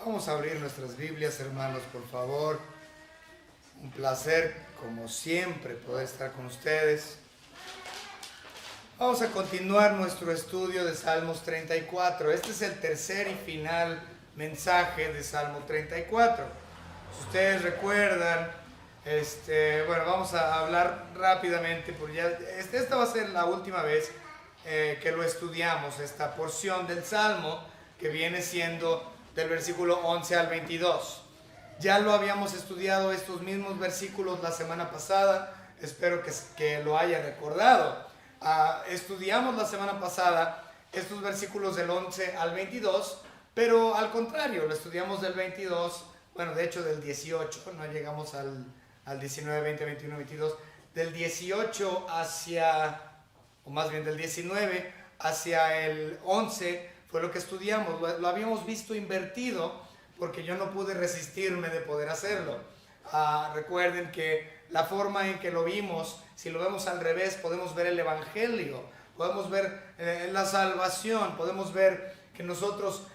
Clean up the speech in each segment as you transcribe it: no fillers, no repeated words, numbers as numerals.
Vamos a abrir nuestras Biblias, hermanos, por favor. Un placer, como siempre, poder estar con ustedes. Vamos a continuar nuestro estudio de Salmos 34. Este es el tercer y final mensaje de Salmo 34. Si ustedes recuerdan, vamos a hablar rápidamente, porque ya esta va a ser la última vez que lo estudiamos, esta porción del Salmo que viene siendo del versículo 11 al 22. Ya lo habíamos estudiado estos mismos versículos la semana pasada, espero que lo haya recordado. Estudiamos la semana pasada estos versículos del 11 al 22, pero al contrario, lo estudiamos del 22, de hecho del 18, no llegamos al 19, 20, 21, 22, del 18 del 19 hacia el 11 fue lo que estudiamos. Lo habíamos visto invertido porque yo no pude resistirme de poder hacerlo. Recuerden que la forma en que lo vimos, si lo vemos al revés, podemos ver el Evangelio, podemos ver la salvación, podemos ver que nosotros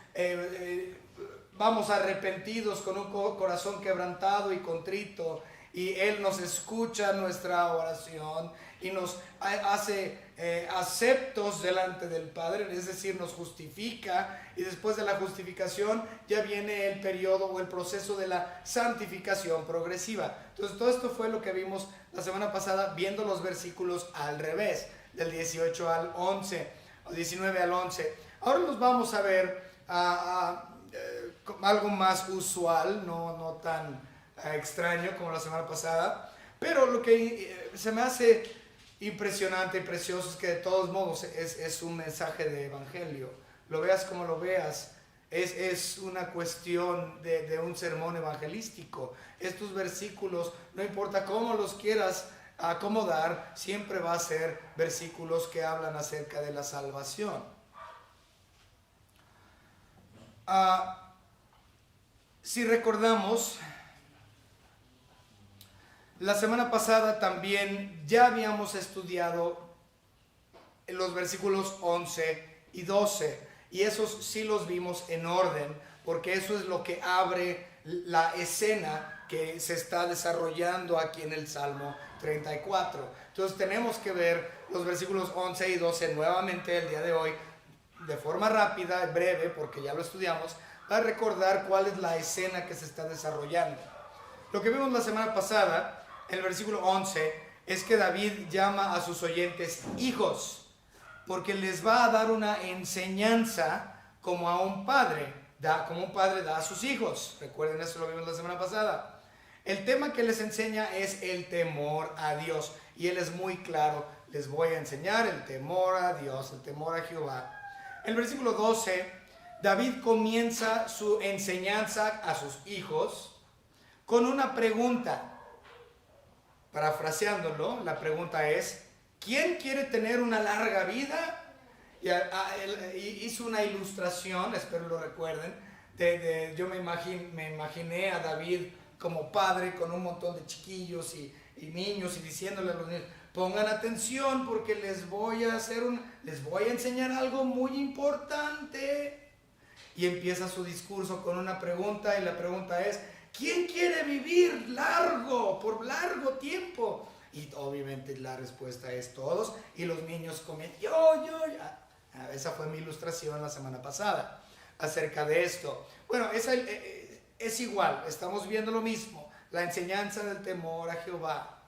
vamos arrepentidos con un corazón quebrantado y contrito, y Él nos escucha nuestra oración y nos hace aceptos delante del Padre, es decir, nos justifica, y después de la justificación ya viene el periodo o el proceso de la santificación progresiva. Entonces todo esto fue lo que vimos la semana pasada, viendo los versículos al revés, del 18 al 11, o 19 al 11. Ahora los vamos a ver algo más usual, no tan extraño como la semana pasada, pero lo que se me hace impresionante y precioso es que de todos modos es un mensaje de evangelio. Lo veas como lo veas, es una cuestión de un sermón evangelístico. Estos versículos, no importa cómo los quieras acomodar, siempre va a ser versículos que hablan acerca de la salvación. Si recordamos, la semana pasada también ya habíamos estudiado los versículos 11 y 12, y esos sí los vimos en orden, porque eso es lo que abre la escena que se está desarrollando aquí en el Salmo 34. Entonces tenemos que ver los versículos 11 y 12 nuevamente el día de hoy, de forma rápida, breve, porque ya lo estudiamos, para recordar cuál es la escena que se está desarrollando. Lo que vimos la semana pasada, en el versículo 11, es que David llama a sus oyentes hijos, porque les va a dar una enseñanza como a un padre, como un padre da a sus hijos. Recuerden, eso lo vimos la semana pasada. El tema que les enseña es el temor a Dios, y él es muy claro: les voy a enseñar el temor a Dios, el temor a Jehová. En el versículo 12, David comienza su enseñanza a sus hijos con una pregunta. Parafraseándolo, la pregunta es: ¿quién quiere tener una larga vida? Y hizo una ilustración, espero lo recuerden, yo me imaginé a David como padre con un montón de chiquillos y niños, y diciéndole a los niños: pongan atención porque les voy a enseñar algo muy importante. Y empieza su discurso con una pregunta, y la pregunta es: ¿quién quiere vivir por largo tiempo? Y obviamente la respuesta es todos, y los niños comen yo. Esa fue mi ilustración la semana pasada acerca de esto. Bueno, es igual, estamos viendo lo mismo, la enseñanza del temor a Jehová.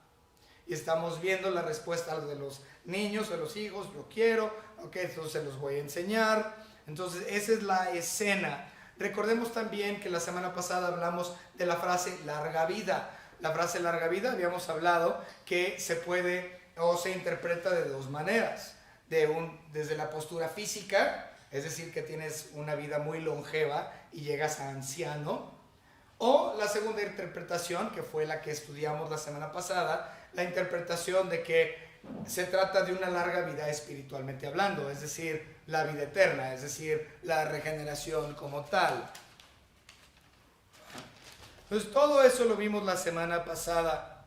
Y estamos viendo la respuesta de los niños, de los hijos: yo quiero, entonces se los voy a enseñar. Entonces esa es la escena. Recordemos también que la semana pasada hablamos de la frase larga vida. La frase larga vida habíamos hablado que se puede o se interpreta de dos maneras. Desde la postura física, es decir, que tienes una vida muy longeva y llegas a anciano. O la segunda interpretación, que fue la que estudiamos la semana pasada, la interpretación de que se trata de una larga vida espiritualmente hablando, es decir, la vida eterna, es decir, la regeneración como tal. Entonces todo eso lo vimos la semana pasada.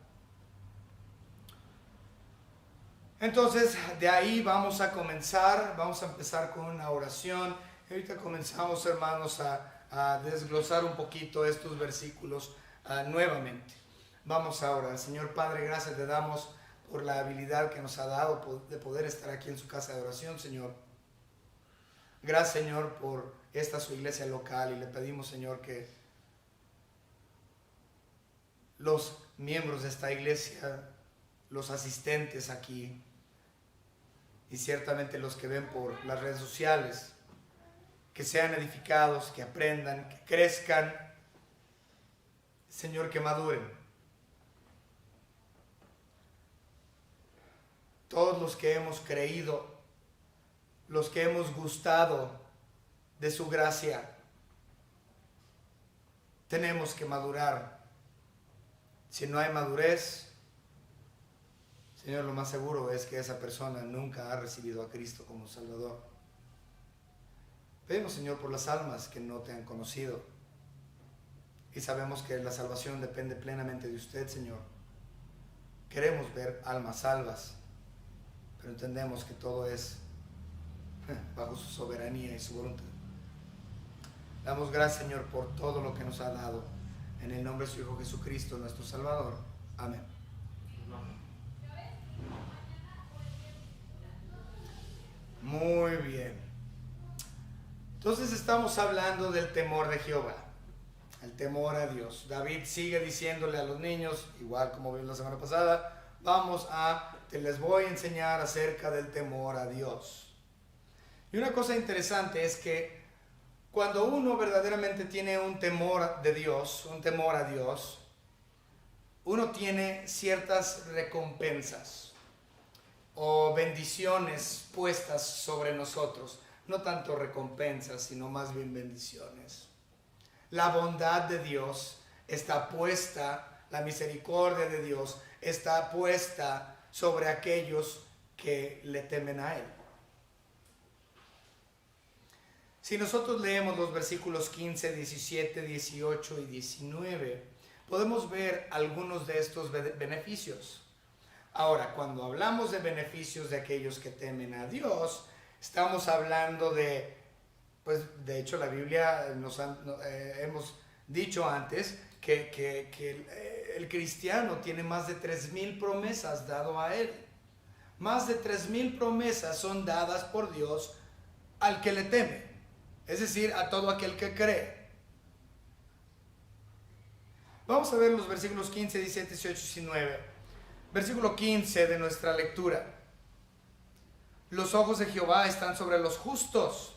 Entonces de ahí vamos a empezar con una oración. Y ahorita comenzamos, hermanos, a desglosar un poquito estos versículos nuevamente. Vamos ahora. Señor Padre, gracias te damos por la habilidad que nos ha dado de poder estar aquí en su casa de oración, Señor. Gracias, Señor, por esta su iglesia local, y le pedimos, Señor, que los miembros de esta iglesia, los asistentes aquí, y ciertamente los que ven por las redes sociales, que sean edificados, que aprendan, que crezcan, Señor, que maduren. Todos los que hemos creído, los que hemos gustado de su gracia, tenemos que madurar. Si no hay madurez, Señor, lo más seguro es que esa persona nunca ha recibido a Cristo como Salvador. Pedimos, Señor, por las almas que no te han conocido. Y sabemos que la salvación depende plenamente de usted, Señor. Queremos ver almas salvas, pero entendemos que todo es bajo su soberanía y su voluntad. Damos gracias, Señor, por todo lo que nos ha dado. En el nombre de su Hijo Jesucristo, nuestro Salvador. Amén. Muy bien. Entonces estamos hablando del temor de Jehová, el temor a Dios. David sigue diciéndole a los niños, igual como vimos la semana pasada, les voy a enseñar acerca del temor a Dios. Y una cosa interesante es que cuando uno verdaderamente tiene un temor de Dios, un temor a Dios, uno tiene ciertas recompensas o bendiciones puestas sobre nosotros. No tanto recompensas, sino más bien bendiciones. La bondad de Dios está puesta, la misericordia de Dios está puesta sobre aquellos que le temen a Él. Si nosotros leemos los versículos 15, 17, 18 y 19, podemos ver algunos de estos beneficios. Ahora, cuando hablamos de beneficios de aquellos que temen a Dios, estamos hablando de, pues de hecho la Biblia hemos dicho antes que el cristiano tiene más de 3,000 promesas dado a él. Más de 3,000 promesas son dadas por Dios al que le teme, es decir, a todo aquel que cree. Vamos a ver los versículos 15, 17, 18 y 19. Versículo 15 de nuestra lectura. Los ojos de Jehová están sobre los justos,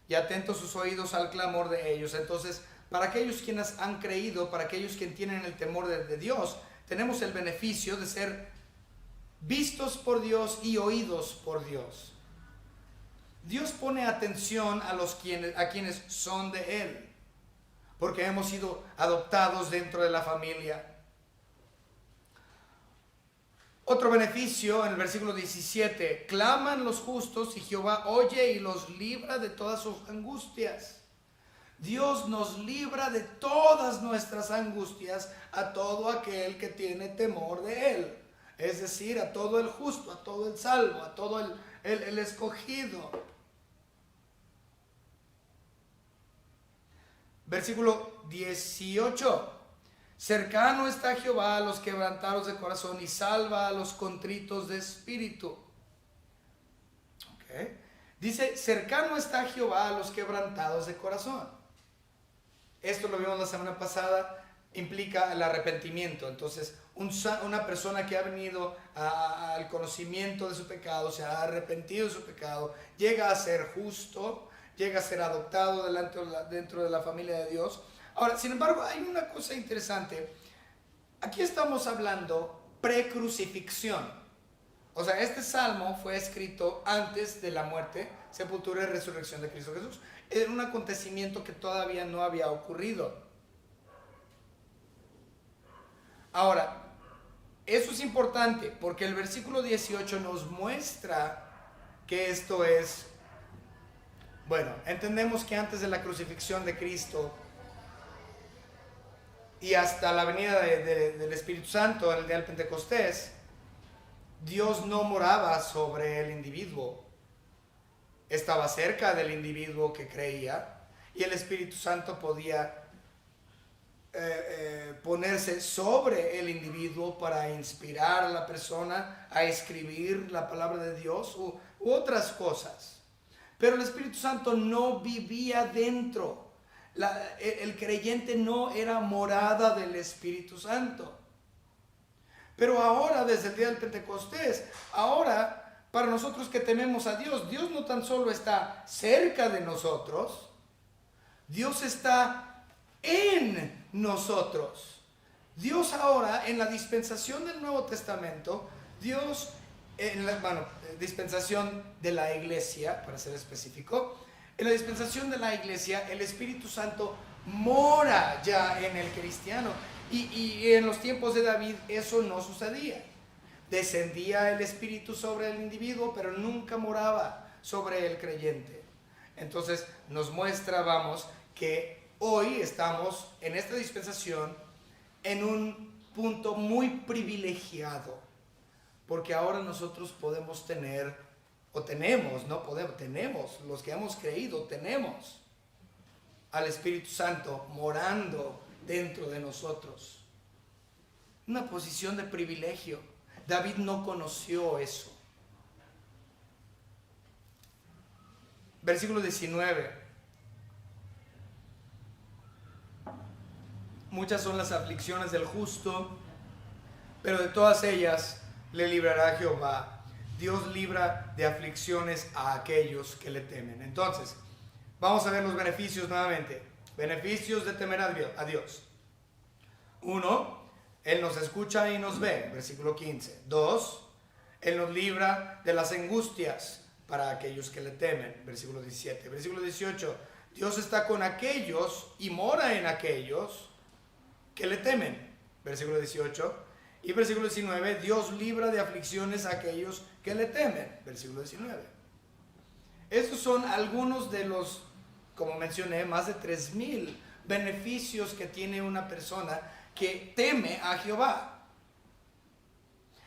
y atentos sus oídos al clamor de ellos. Entonces, para aquellos quienes han creído, para aquellos que tienen el temor de Dios, tenemos el beneficio de ser vistos por Dios y oídos por Dios. Dios pone atención a quienes son de Él, porque hemos sido adoptados dentro de la familia. Otro beneficio en el versículo 17, claman los justos y Jehová oye y los libra de todas sus angustias. Dios nos libra de todas nuestras angustias a todo aquel que tiene temor de Él. Es decir, a todo el justo, a todo el salvo, a todo el escogido. Versículo 18. Cercano está Jehová a los quebrantados de corazón y salva a los contritos de espíritu. Okay. Dice, cercano está Jehová a los quebrantados de corazón. Esto lo vimos la semana pasada, implica el arrepentimiento. Entonces, una persona que ha venido al conocimiento de su pecado, se ha arrepentido de su pecado, llega a ser justo, llega a ser adoptado dentro de la familia de Dios. Ahora, sin embargo, hay una cosa interesante. Aquí estamos hablando precrucifixión. O sea, este salmo fue escrito antes de la muerte, sepultura y resurrección de Cristo Jesús. Era un acontecimiento que todavía no había ocurrido. Ahora, eso es importante porque el versículo 18 nos muestra que esto es, bueno, entendemos que antes de la crucifixión de Cristo y hasta la venida del Espíritu Santo en el día del Pentecostés, Dios no moraba sobre el individuo, estaba cerca del individuo que creía, y el Espíritu Santo podía ponerse sobre el individuo para inspirar a la persona a escribir la palabra de Dios u otras cosas. Pero el Espíritu Santo no vivía dentro. El creyente no era morada del Espíritu Santo. Pero ahora, desde el día del Pentecostés, ahora para nosotros que tememos a Dios, Dios no tan solo está cerca de nosotros, Dios está en nosotros. Dios ahora, en la dispensación del Nuevo Testamento, Dios, dispensación de la iglesia, para ser específico, en la dispensación de la iglesia, el Espíritu Santo mora ya en el cristiano. Y en los tiempos de David eso no sucedía. Descendía el Espíritu sobre el individuo, pero nunca moraba sobre el creyente. Entonces nos muestra, vamos, que hoy estamos en esta dispensación en un punto muy privilegiado, porque ahora nosotros podemos tener, o tenemos, no podemos, tenemos, los que hemos creído, tenemos al Espíritu Santo morando dentro de nosotros. Una posición de privilegio. David no conoció eso. Versículo 19. Muchas son las aflicciones del justo, pero de todas ellas le librará Jehová. Dios libra de aflicciones a aquellos que le temen. Entonces, vamos a ver los beneficios nuevamente. Beneficios de temer a Dios. 1, Él nos escucha y nos ve, versículo 15. 2, Él nos libra de las angustias para aquellos que le temen, versículo 17. Versículo 18, Dios está con aquellos y mora en aquellos que le temen, versículo 18. Y versículo 19, Dios libra de aflicciones a aquellos que le temen, versículo 19. Estos son algunos de los, como mencioné, más de 3,000 beneficios que tiene una persona que teme a Jehová.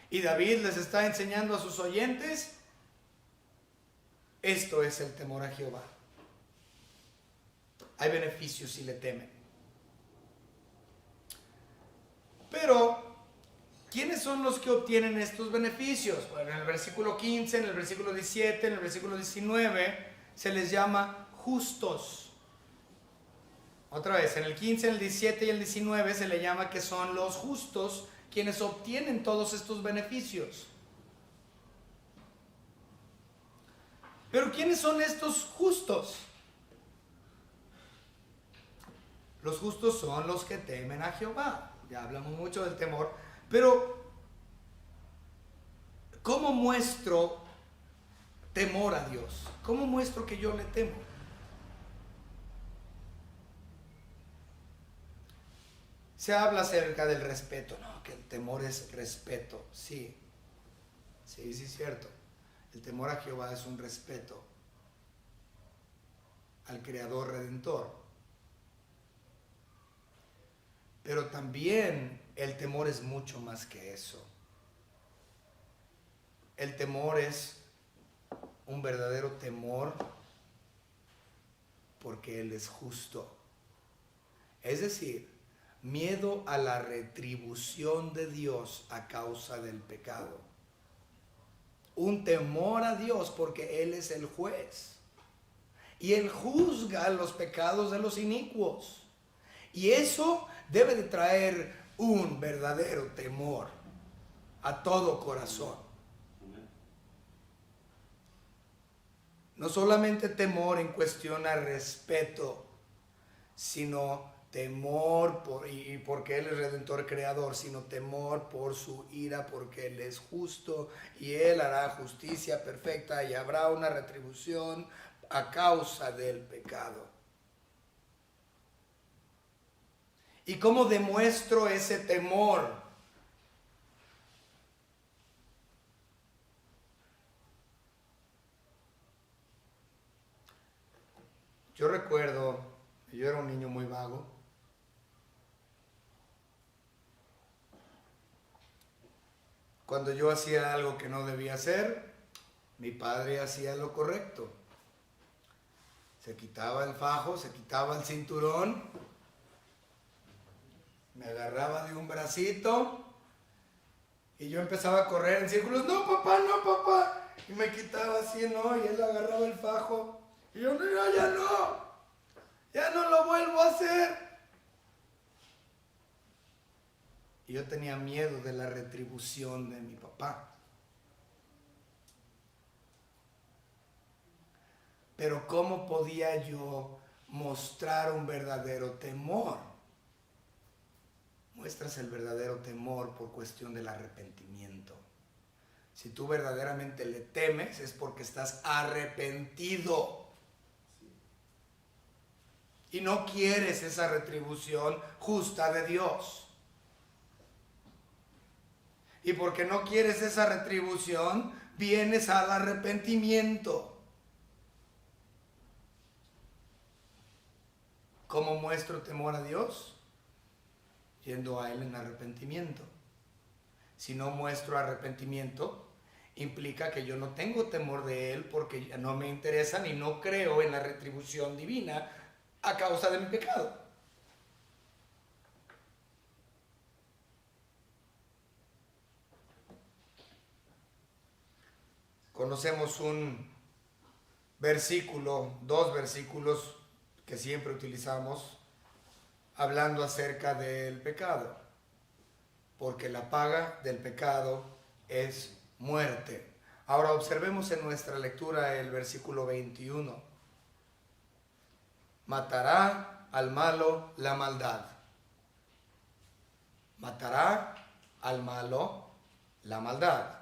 Y David les está enseñando a sus oyentes, esto es el temor a Jehová. Hay beneficios si le temen. Pero, ¿quiénes son los que obtienen estos beneficios? Bueno, en el versículo 15, en el versículo 17, en el versículo 19, se les llama justos. Otra vez, en el 15, el 17 y el 19 se le llama que son los justos quienes obtienen todos estos beneficios. Pero ¿quiénes son estos justos? Los justos son los que temen a Jehová. Ya hablamos mucho del temor, pero ¿cómo muestro temor a Dios? ¿Cómo muestro que yo le temo? Se habla acerca del respeto, no, que el temor es respeto. Sí, es cierto. El temor a Jehová es un respeto al Creador Redentor. Pero también el temor es mucho más que eso. El temor es un verdadero temor porque Él es justo. Es decir, miedo a la retribución de Dios a causa del pecado. Un temor a Dios porque Él es el juez. Y Él juzga los pecados de los inicuos. Y eso debe de traer un verdadero temor a todo corazón. No solamente temor en cuestión a respeto, sino temor porque Él es Redentor Creador, sino temor por su ira, porque Él es justo y Él hará justicia perfecta y habrá una retribución a causa del pecado. ¿Y cómo demuestro ese temor? Yo recuerdo, yo era un niño muy vago. Cuando yo hacía algo que no debía hacer, mi padre hacía lo correcto. Se quitaba el fajo, se quitaba el cinturón, me agarraba de un bracito y yo empezaba a correr en círculos. No, papá, no, papá. Y me quitaba así, ¿no? Y él agarraba el fajo. Y yo, no, ya no lo vuelvo a hacer. Y yo tenía miedo de la retribución de mi papá. Pero ¿cómo podía yo mostrar un verdadero temor? Muestras el verdadero temor por cuestión del arrepentimiento. Si tú verdaderamente le temes es porque estás arrepentido. Y no quieres esa retribución justa de Dios. Y porque no quieres esa retribución, vienes al arrepentimiento. ¿Cómo muestro temor a Dios? Yendo a Él en arrepentimiento. Si no muestro arrepentimiento, implica que yo no tengo temor de Él porque no me interesan y no creo en la retribución divina a causa de mi pecado. Conocemos un versículo, dos versículos que siempre utilizamos hablando acerca del pecado. Porque la paga del pecado es muerte. Ahora observemos en nuestra lectura el versículo 21. Matará al malo la maldad. Matará al malo la maldad.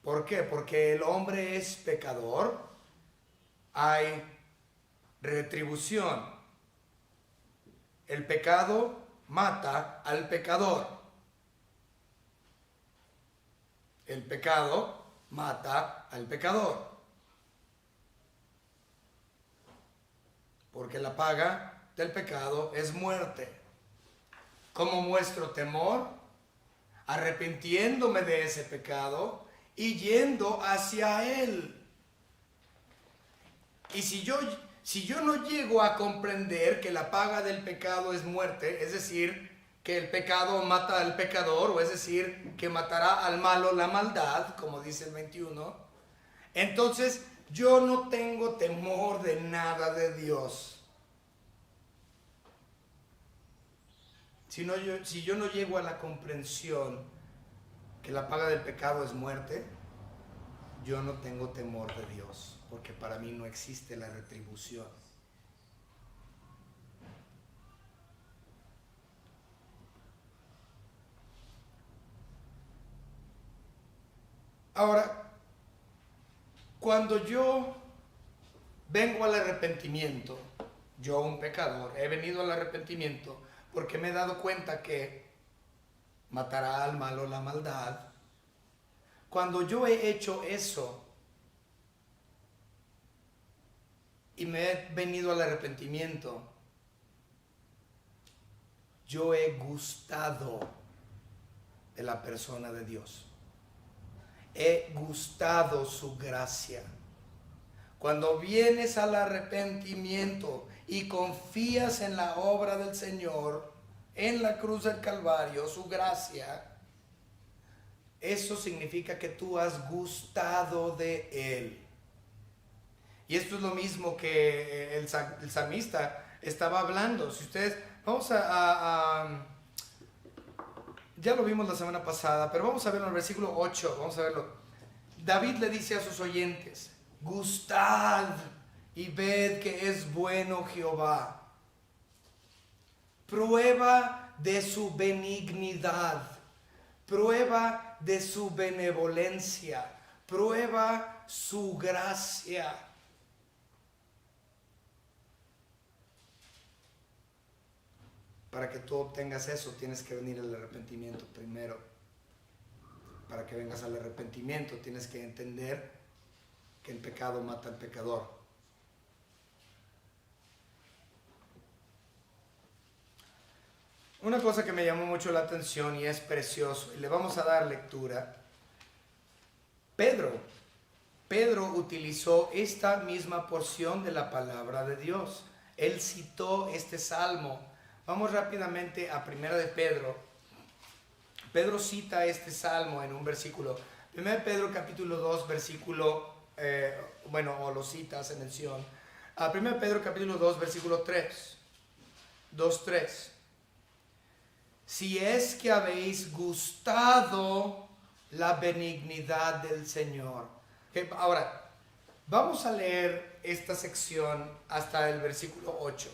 ¿Por qué? Porque el hombre es pecador. Hay retribución. El pecado mata al pecador. El pecado mata al pecador. Porque la paga del pecado es muerte. ¿Cómo muestro temor? Arrepintiéndome de ese pecado y yendo hacia él. Y si yo no llego a comprender que la paga del pecado es muerte, es decir, que el pecado mata al pecador, o es decir, que matará al malo la maldad, como dice el 21, entonces yo no tengo temor de nada de Dios. Si yo no llego a la comprensión que la paga del pecado es muerte, yo no tengo temor de Dios, porque para mí no existe la retribución. Ahora, cuando yo vengo al arrepentimiento, yo un pecador, he venido al arrepentimiento porque me he dado cuenta que matará al malo la maldad. Cuando yo he hecho eso y me he venido al arrepentimiento, yo he gustado de la persona de Dios. He gustado su gracia. Cuando vienes al arrepentimiento y confías en la obra del Señor, en la cruz del Calvario, su gracia, eso significa que tú has gustado de Él. Y esto es lo mismo que el salmista estaba hablando. Si ustedes, vamos ya lo vimos la semana pasada, pero vamos a verlo en el versículo 8, vamos a verlo. David le dice a sus oyentes: gustad y ved que es bueno Jehová. Prueba de su benignidad, prueba de su benevolencia, prueba su gracia. Para que tú obtengas eso, tienes que venir al arrepentimiento primero. Para que vengas al arrepentimiento, tienes que entender que el pecado mata al pecador. Una cosa que me llamó mucho la atención y es precioso, y le vamos a dar lectura. Pedro Pedro utilizó esta misma porción de la palabra de Dios. Él citó este salmo. Vamos rápidamente a Primera de Pedro. Pedro cita este salmo en un versículo. Primera de Pedro capítulo 2, versículo, o lo cita, hace mención. Primera de Pedro capítulo 2, versículo 3. 2:3. Si es que habéis gustado la benignidad del Señor. Ahora, vamos a leer esta sección hasta el versículo 8.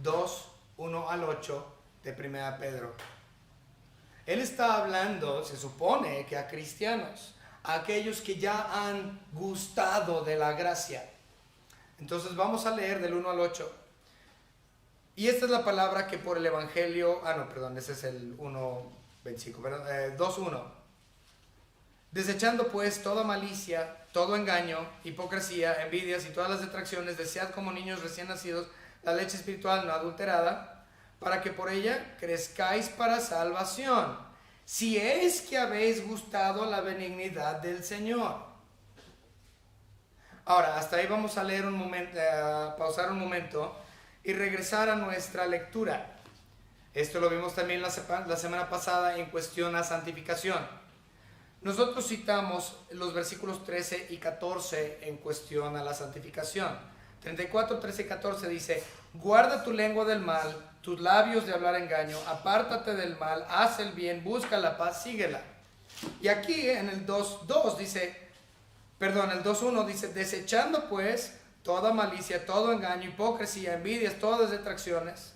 2, 1 al 8 de 1 Pedro. Él está hablando, se supone, que a cristianos, a aquellos que ya han gustado de la gracia. Entonces vamos a leer del 1 al 8. Y esta es la palabra que por el Evangelio, ese es el 1:25, 2:1. Desechando pues toda malicia, todo engaño, hipocresía, envidias y todas las detracciones, desead como niños recién nacidos la leche espiritual no adulterada, para que por ella crezcáis para salvación, si es que habéis gustado la benignidad del Señor. Ahora, hasta ahí vamos a leer un momento, pausar un momento y regresar a nuestra lectura. Esto lo vimos también la semana pasada en cuestión a santificación. Nosotros citamos los versículos 13 y 14 en cuestión a la santificación. 34, 13 y 14 dice: guarda tu lengua del mal, tus labios de hablar engaño, apártate del mal, haz el bien, busca la paz, síguela. Y aquí en el 2.1 dice: desechando pues toda malicia, todo engaño, hipocresía, envidias, todas detracciones.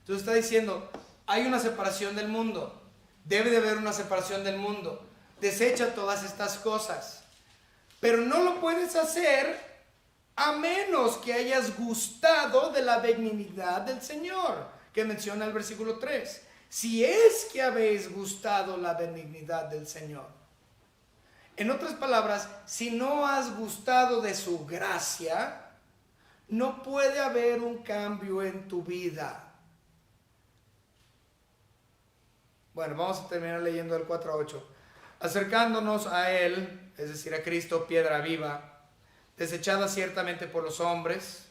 Entonces está diciendo, hay una separación del mundo, debe de haber una separación del mundo. Desecha todas estas cosas, pero no lo puedes hacer a menos que hayas gustado de la benignidad del Señor, que menciona el versículo 3. Si es que habéis gustado la benignidad del Señor. En otras palabras, si no has gustado de su gracia, no puede haber un cambio en tu vida. Bueno, vamos a terminar leyendo el 4-8. Acercándonos a Él, es decir, a Cristo, piedra viva, desechada ciertamente por los hombres,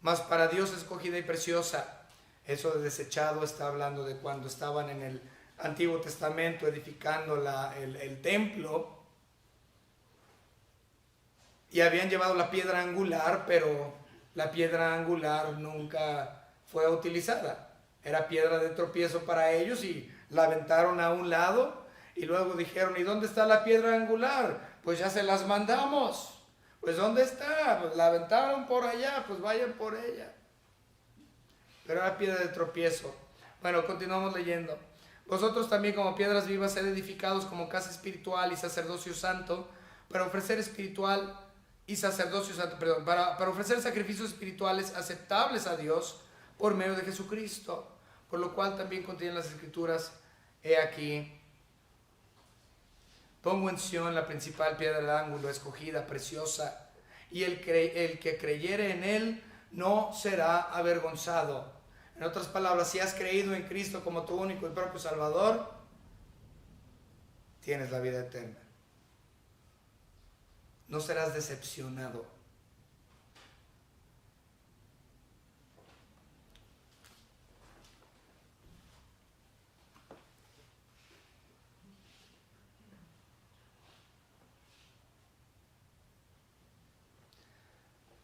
mas para Dios escogida y preciosa. Eso de desechado está hablando de cuando estaban en el Antiguo Testamento edificando el templo. Y habían llevado la piedra angular, pero la piedra angular nunca fue utilizada. Era piedra de tropiezo para ellos y la aventaron a un lado y luego dijeron, ¿y dónde está la piedra angular? Pues ya se las mandamos. Pues ¿dónde está? Pues la aventaron por allá, pues vayan por ella. Pero era piedra de tropiezo. Bueno, continuamos leyendo. Vosotros también como piedras vivas sed edificados como casa espiritual y sacerdocio santo para ofrecer para ofrecer sacrificios espirituales aceptables a Dios por medio de Jesucristo, por lo cual también contienen las Escrituras: he aquí, pongo en Sión la principal piedra del ángulo, escogida, preciosa, y el que creyere en él no será avergonzado. En otras palabras, si has creído en Cristo como tu único y propio Salvador, tienes la vida eterna. No serás decepcionado.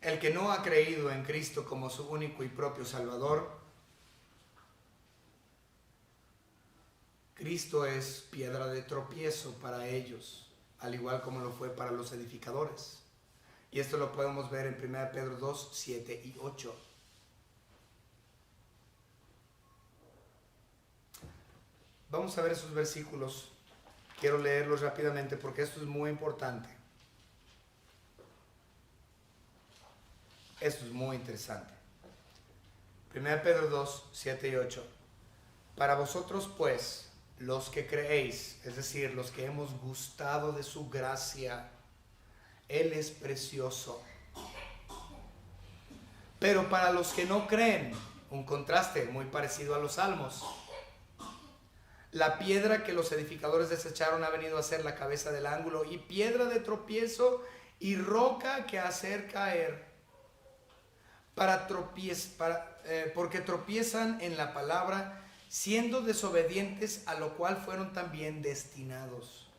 El que no ha creído en Cristo como su único y propio Salvador, Cristo es piedra de tropiezo para ellos, al igual como lo fue para los edificadores. Y esto lo podemos ver en 1 Pedro 2, 7 y 8. Vamos a ver esos versículos. Quiero leerlos rápidamente porque esto es muy importante. Esto es muy interesante. 1 Pedro 2, 7 y 8. Para vosotros pues, los que creéis, es decir, los que hemos gustado de su gracia, Él es precioso. Pero para los que no creen, un contraste muy parecido a los salmos, la piedra que los edificadores desecharon ha venido a ser la cabeza del ángulo y piedra de tropiezo y roca que hacer caer porque tropiezan en la palabra, siendo desobedientes, a lo cual fueron también destinados.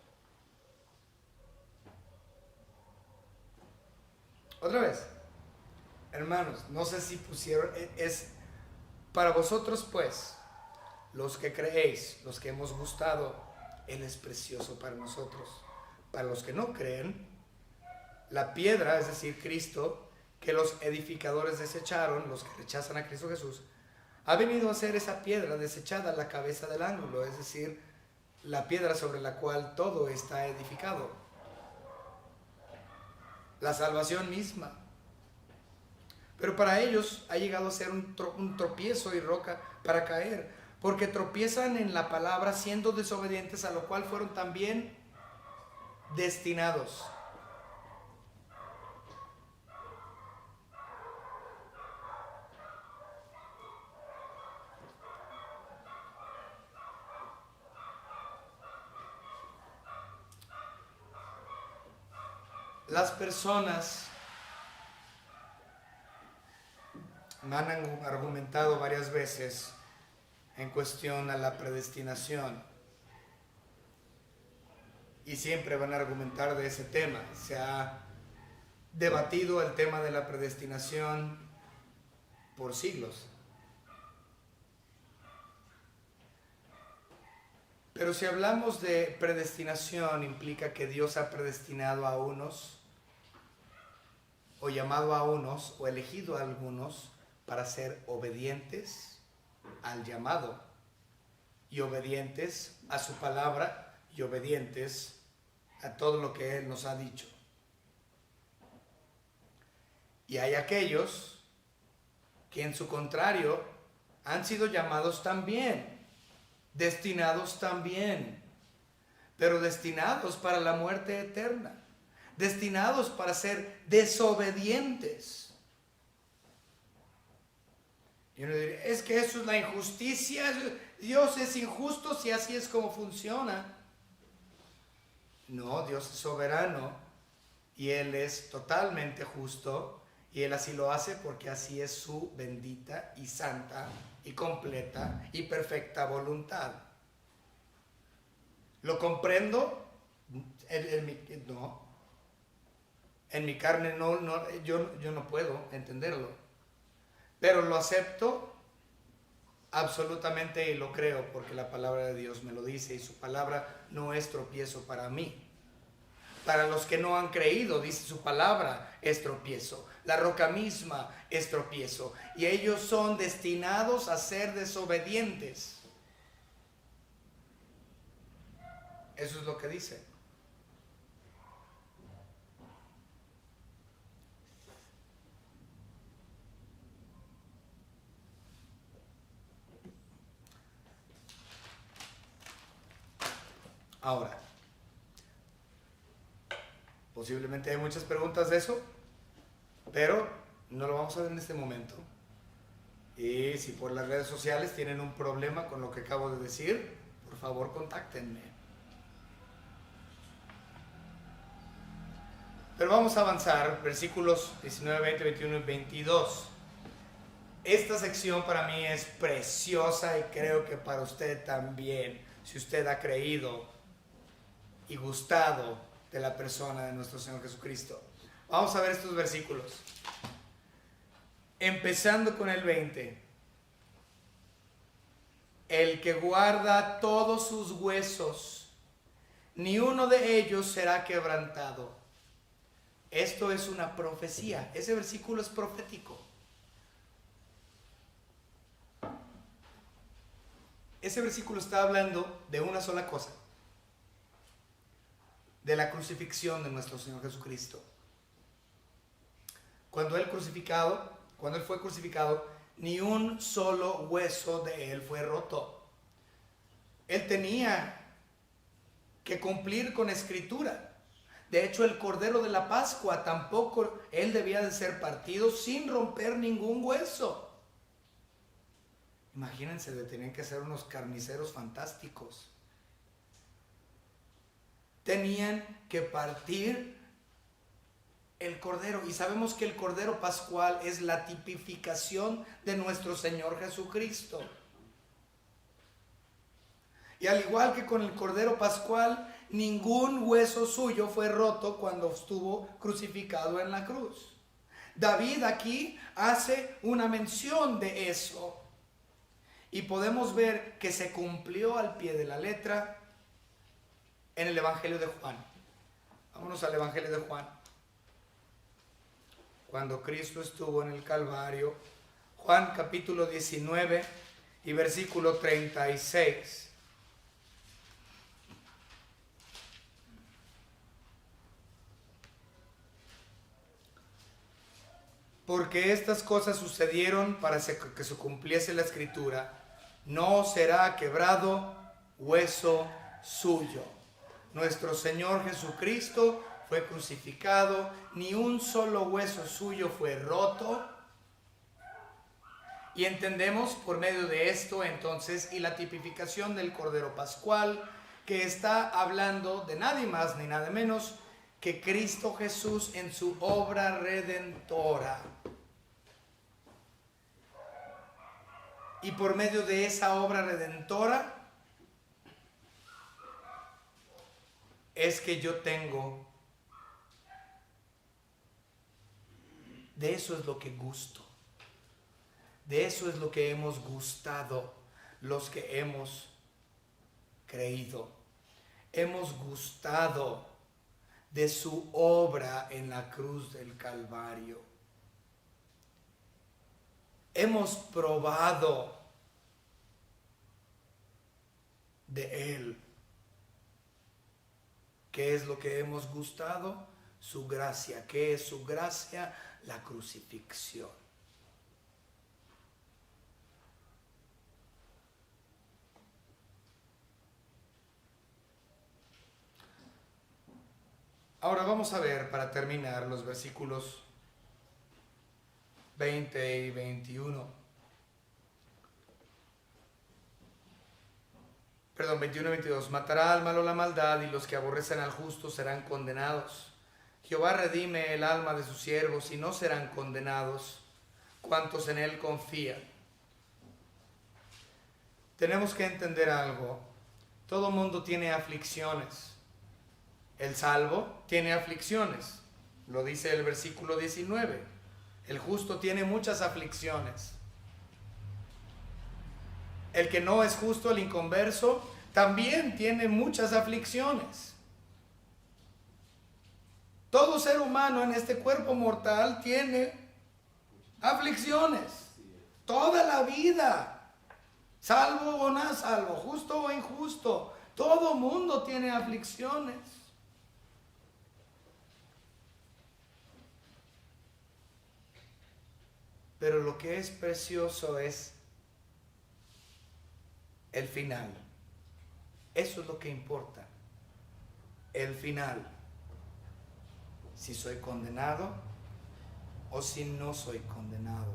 Otra vez, hermanos, no sé si pusieron, es para vosotros pues, los que creéis, los que hemos gustado, Él es precioso para nosotros. Para los que no creen, la piedra, es decir, Cristo, que los edificadores desecharon, los que rechazan a Cristo Jesús, ha venido a ser esa piedra desechada, la cabeza del ángulo, es decir, la piedra sobre la cual todo está edificado. La salvación misma. Pero para ellos ha llegado a ser un tropiezo y roca para caer, porque tropiezan en la palabra siendo desobedientes, a lo cual fueron también destinados. Las personas me han argumentado varias veces en cuestión a la predestinación y siempre van a argumentar de ese tema. Se ha debatido el tema de la predestinación por siglos. Pero si hablamos de predestinación, implica que Dios ha predestinado a unos, o llamado a unos, o elegido a algunos para ser obedientes al llamado, y obedientes a su palabra, y obedientes a todo lo que Él nos ha dicho. Y hay aquellos que en su contrario han sido llamados también, destinados también, pero destinados para la muerte eterna, destinados para ser desobedientes. Y uno diría, es que eso es la injusticia, Dios es injusto si así es como funciona. No, Dios es soberano y Él es totalmente justo y Él así lo hace porque así es su bendita y santa y completa y perfecta voluntad. ¿Lo comprendo? No. En mi carne yo no puedo entenderlo, pero lo acepto absolutamente y lo creo porque la palabra de Dios me lo dice y su palabra no es tropiezo para mí. Para los que no han creído, dice su palabra, es tropiezo. La roca misma es tropiezo y ellos son destinados a ser desobedientes. Eso es lo que dice. Ahora, posiblemente hay muchas preguntas de eso, pero no lo vamos a ver en este momento. Y si por las redes sociales tienen un problema con lo que acabo de decir, por favor contáctenme. Pero vamos a avanzar, versículos 19, 20, 21 y 22. Esta sección para mí es preciosa y creo que para usted también, si usted ha creído y gustado de la persona de nuestro Señor Jesucristo. Vamos a ver estos versículos. Empezando con el 20. El que guarda todos sus huesos, ni uno de ellos será quebrantado. Esto es una profecía. Ese versículo es profético. Ese versículo está hablando de una sola cosa: de la crucifixión de nuestro Señor Jesucristo. Cuando Él fue crucificado, ni un solo hueso de Él fue roto. Él tenía que cumplir con escritura. De hecho, el Cordero de la Pascua tampoco, Él debía de ser partido sin romper ningún hueso. Imagínense, tenían que ser unos carniceros fantásticos. Tenían que partir el cordero. Y sabemos que el cordero pascual es la tipificación de nuestro Señor Jesucristo. Y al igual que con el cordero pascual, ningún hueso suyo fue roto cuando estuvo crucificado en la cruz. David aquí hace una mención de eso. Y podemos ver que se cumplió al pie de la letra en el Evangelio de Juan. Vámonos al Evangelio de Juan. Cuando Cristo estuvo en el Calvario, Juan capítulo 19 y versículo 36. Porque estas cosas sucedieron para que se cumpliese la escritura: no será quebrado hueso suyo. Nuestro Señor Jesucristo fue crucificado, ni un solo hueso suyo fue roto. Y entendemos por medio de esto entonces, y la tipificación del Cordero Pascual, que está hablando de nadie más ni nada menos que Cristo Jesús en su obra redentora. Y por medio de esa obra redentora es que yo tengo, de eso es lo que gusto, de eso es lo que hemos gustado los que hemos creído. Hemos gustado de su obra en la cruz del Calvario. Hemos probado de Él. ¿Qué es lo que hemos gustado? Su gracia. ¿Qué es su gracia? La crucifixión. Ahora vamos a ver, para terminar, los versículos 20 y 21. Perdón, 21 y 22. Matará al malo la maldad, y los que aborrecen al justo serán condenados. Jehová redime el alma de sus siervos, y no serán condenados cuantos en él confían. Tenemos que entender algo. Todo mundo tiene aflicciones. El salvo tiene aflicciones. Lo dice el versículo 19. El justo tiene muchas aflicciones. El que no es justo, el inconverso, también tiene muchas aflicciones. Todo ser humano en este cuerpo mortal tiene aflicciones. Toda la vida. Salvo o no salvo, justo o injusto. Todo mundo tiene aflicciones. Pero lo que es precioso es el final. Eso es lo que importa. El final. Si soy condenado o si no soy condenado.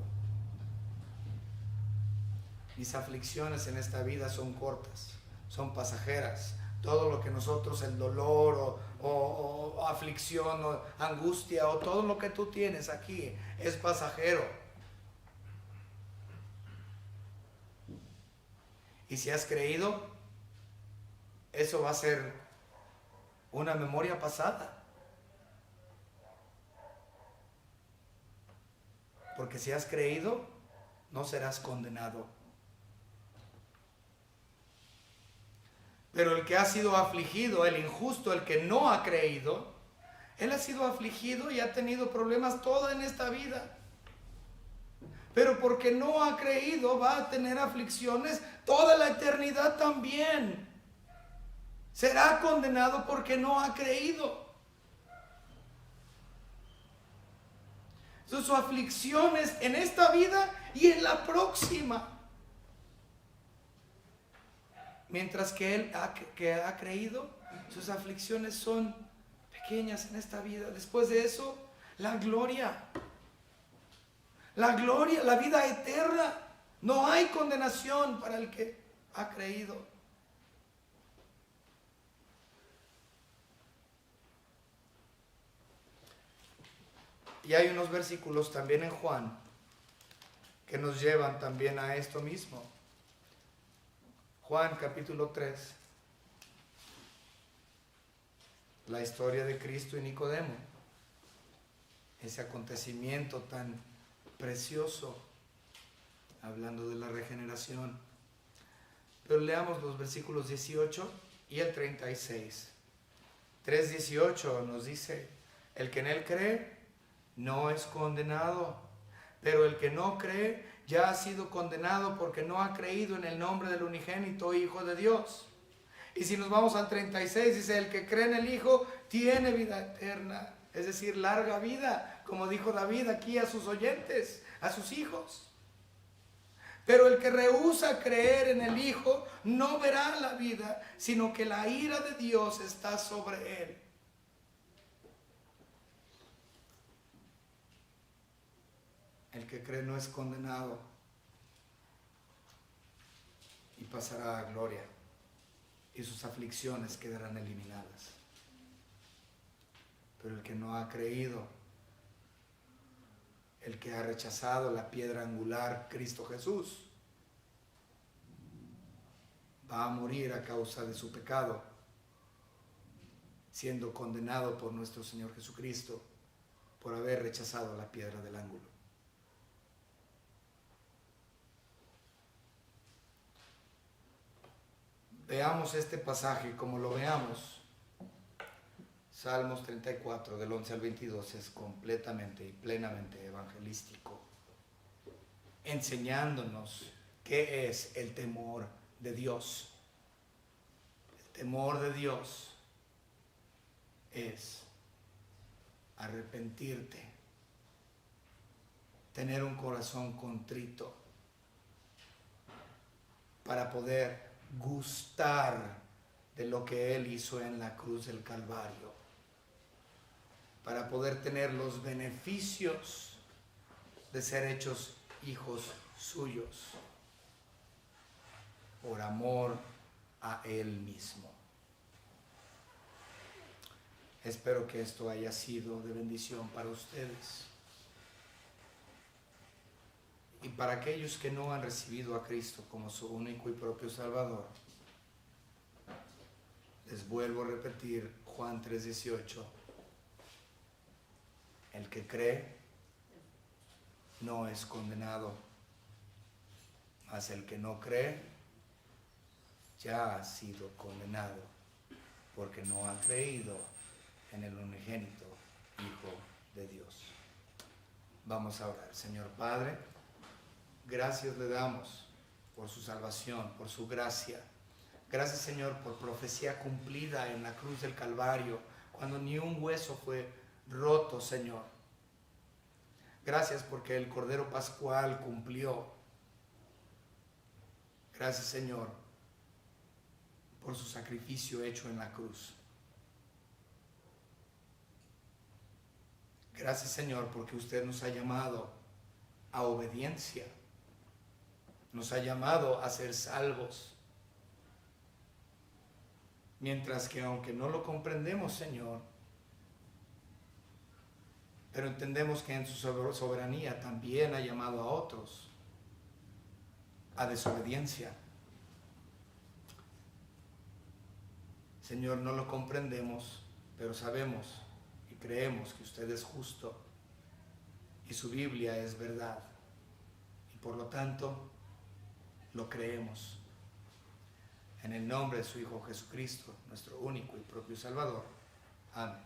Mis aflicciones en esta vida son cortas, son pasajeras. Todo lo que nosotros, el dolor o aflicción o angustia o todo lo que tú tienes aquí es pasajero. Y si has creído, eso va a ser una memoria pasada. Porque si has creído, no serás condenado. Pero el que ha sido afligido, el injusto, el que no ha creído, él ha sido afligido y ha tenido problemas toda en esta vida. Pero porque no ha creído, va a tener aflicciones toda la eternidad también. Será condenado porque no ha creído. Sus aflicciones en esta vida y en la próxima. Mientras que él que ha creído, sus aflicciones son pequeñas en esta vida. Después de eso, la gloria. La gloria, la vida eterna. No hay condenación para el que ha creído. Y hay unos versículos también en Juan que nos llevan también a esto mismo. Juan capítulo 3. La historia de Cristo y Nicodemo. Ese acontecimiento tan precioso, hablando de la regeneración. Pero leamos los versículos 18 y el 36. 3:18 nos dice: el que en él cree no es condenado, pero el que no cree ya ha sido condenado porque no ha creído en el nombre del unigénito Hijo de Dios. Y si nos vamos al 36, dice: el que cree en el Hijo tiene vida eterna, es decir, larga vida, como dijo David aquí a sus oyentes, a sus hijos. Pero el que rehúsa creer en el Hijo no verá la vida, sino que la ira de Dios está sobre él. El que cree no es condenado y pasará a gloria, y sus aflicciones quedarán eliminadas. Pero el que no ha creído, el que ha rechazado la piedra angular, Cristo Jesús, va a morir a causa de su pecado, siendo condenado por nuestro Señor Jesucristo por haber rechazado la piedra del ángulo. Veamos este pasaje como lo veamos. Salmos 34, del 11 al 22, es completamente y plenamente evangelístico, enseñándonos qué es el temor de Dios. El temor de Dios es arrepentirte, tener un corazón contrito, para poder gustar de lo que Él hizo en la cruz del Calvario, para poder tener los beneficios de ser hechos hijos suyos por amor a Él mismo. Espero que esto haya sido de bendición para ustedes. Y para aquellos que no han recibido a Cristo como su único y propio Salvador, les vuelvo a repetir Juan 3:18. El que cree no es condenado, mas el que no cree ya ha sido condenado, porque no ha creído en el unigénito Hijo de Dios. Vamos a orar. Señor Padre, gracias le damos por su salvación, por su gracia. Gracias, Señor, por profecía cumplida en la cruz del Calvario, cuando ni un hueso fue roto, Señor. Gracias porque el Cordero Pascual cumplió. Gracias, Señor, por su sacrificio hecho en la cruz. Gracias, Señor, porque usted nos ha llamado a obediencia. Nos ha llamado a ser salvos. Mientras que aunque no lo comprendemos, Señor, pero entendemos que en su soberanía también ha llamado a otros a desobediencia. Señor, no lo comprendemos, pero sabemos y creemos que usted es justo y su Biblia es verdad. Y por lo tanto, lo creemos. En el nombre de su Hijo Jesucristo, nuestro único y propio Salvador. Amén.